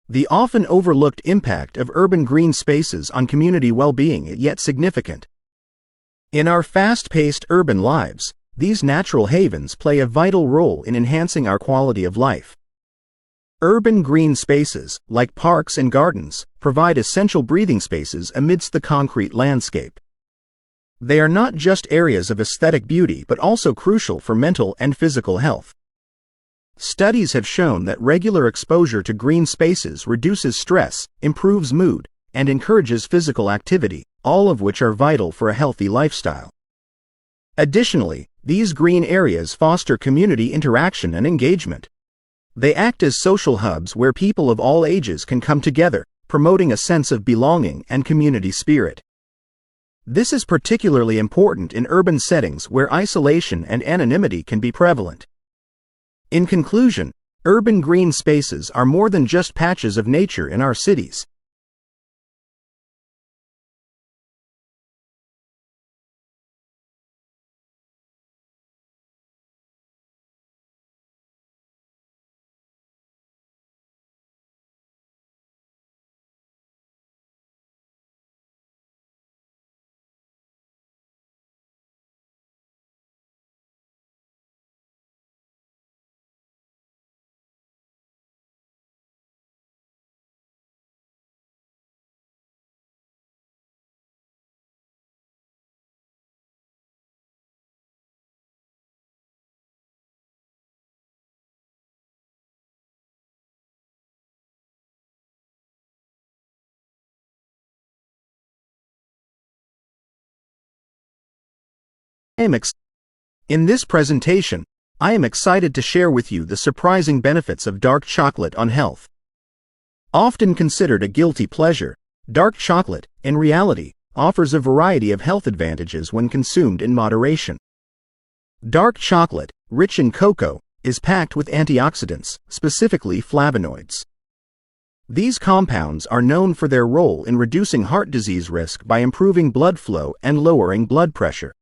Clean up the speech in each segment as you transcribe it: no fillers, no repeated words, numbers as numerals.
The often overlooked impact of urban green spaces on community well-being is yet significant. In our fast-paced urban lives, these natural havens play a vital role in enhancing our quality of life. Urban green spaces, like parks and gardens, provide essential breathing spaces amidst the concrete landscape. They are not just areas of aesthetic beauty but also crucial for mental and physical health. Studies have shown that regular exposure to green spaces reduces stress, improves mood, and encourages physical activity, all of which are vital for a healthy lifestyle. Additionally, these green areas foster community interaction and engagement. They act as social hubs where people of all ages can come together, promoting a sense of belonging and community spirit. This is particularly important in urban settings where isolation and anonymity can be prevalent. In conclusion, urban green spaces are more than just patches of nature in our cities. In this presentation, I am excited to share with you the surprising benefits of dark chocolate on health. Often considered a guilty pleasure, dark chocolate, in reality, offers a variety of health advantages when consumed in moderation. Dark chocolate, rich in cocoa, is packed with antioxidants, specifically flavonoids. These compounds are known for their role in reducing heart disease risk by improving blood flow and lowering blood pressure.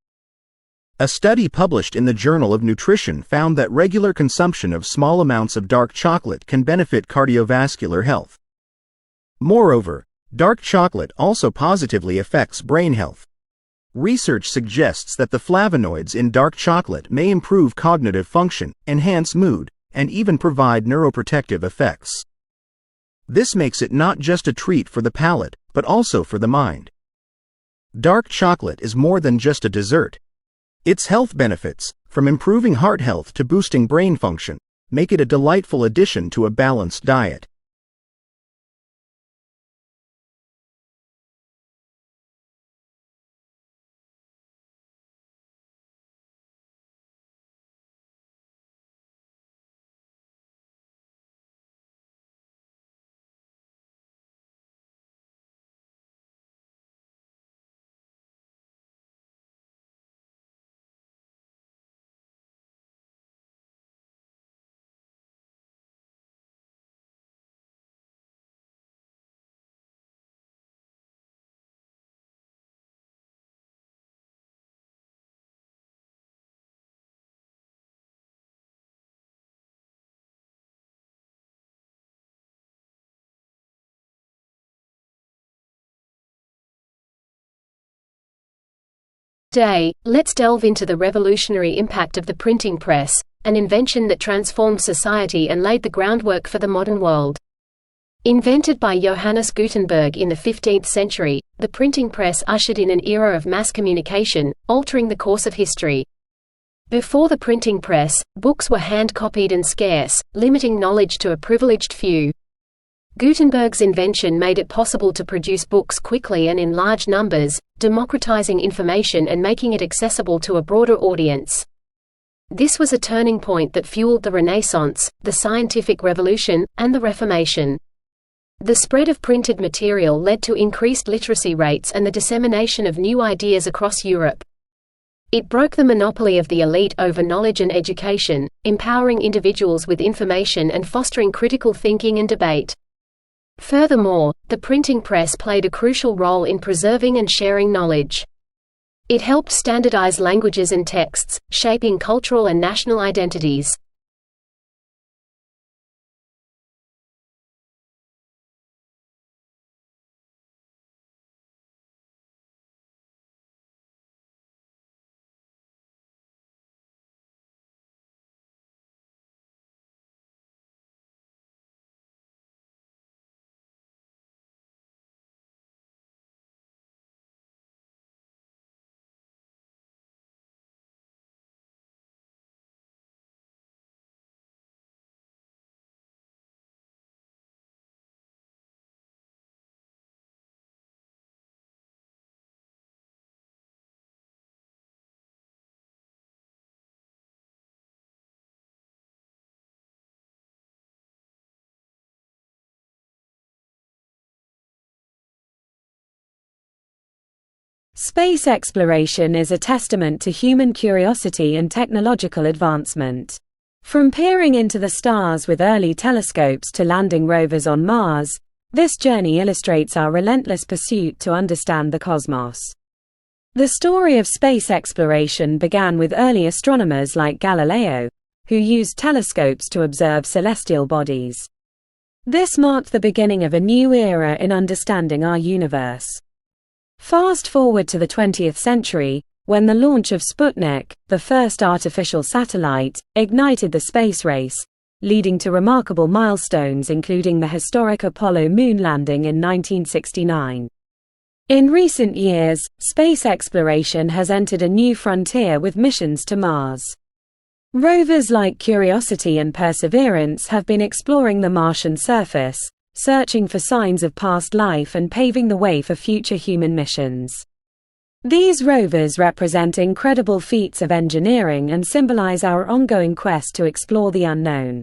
A study published in the Journal of Nutrition found that regular consumption of small amounts of dark chocolate can benefit cardiovascular health. Moreover, dark chocolate also positively affects brain health. Research suggests that the flavonoids in dark chocolate may improve cognitive function, enhance mood, and even provide neuroprotective effects. This makes it not just a treat for the palate, but also for the mind. Dark chocolate is more than just a dessert. Its health benefits, from improving heart health to boosting brain function, make it a delightful addition to a balanced diet. Today, let's delve into the revolutionary impact of the printing press, an invention that transformed society and laid the groundwork for the modern world. Invented by Johannes Gutenberg in the 15th century, the printing press ushered in an era of mass communication, altering the course of history. Before the printing press, books were hand-copied and scarce, limiting knowledge to a privileged few. Gutenberg's invention made it possible to produce books quickly and in large numbers, democratizing information and making it accessible to a broader audience. This was a turning point that fueled the Renaissance, the scientific revolution, and the Reformation. The spread of printed material led to increased literacy rates and the dissemination of new ideas across Europe. It broke the monopoly of the elite over knowledge and education, empowering individuals with information and fostering critical thinking and debate. Furthermore, the printing press played a crucial role in preserving and sharing knowledge. It helped standardize languages and texts, shaping cultural and national identities. Space exploration is a testament to human curiosity and technological advancement. From peering into the stars with early telescopes to landing rovers on Mars, this journey illustrates our relentless pursuit to understand the cosmos. The story of space exploration began with early astronomers like Galileo, who used telescopes to observe celestial bodies. This marked the beginning of a new era in understanding our universe. Fast forward to the 20th century, when the launch of Sputnik, the first artificial satellite, ignited the space race, leading to remarkable milestones including the historic Apollo moon landing in 1969. In recent years, space exploration has entered a new frontier with missions to Mars. Rovers like Curiosity and Perseverance have been exploring the Martian surface, searching for signs of past life and paving the way for future human missions. These rovers represent incredible feats of engineering and symbolize our ongoing quest to explore the unknown.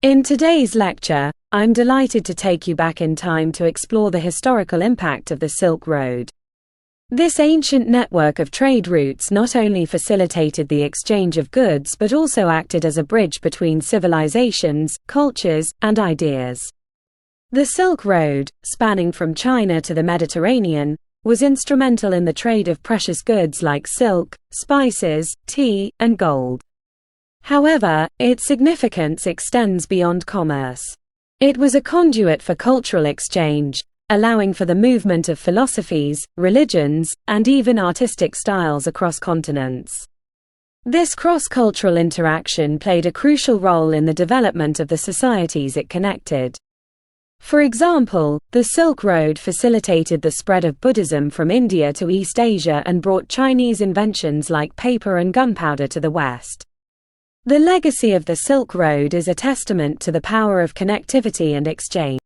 In today's lecture, I'm delighted to take you back in time to explore the historical impact of the Silk Road. This ancient network of trade routes not only facilitated the exchange of goods but also acted as a bridge between civilizations, cultures, and ideas. The Silk Road, spanning from China to the Mediterranean, was instrumental in the trade of precious goods like silk, spices, tea, and gold. However, its significance extends beyond commerce. It was a conduit for cultural exchange, allowing for the movement of philosophies, religions, and even artistic styles across continents. This cross-cultural interaction played a crucial role in the development of the societies it connected. For example, the Silk Road facilitated the spread of Buddhism from India to East Asia and brought Chinese inventions like paper and gunpowder to the West. The legacy of the Silk Road is a testament to the power of connectivity and exchange.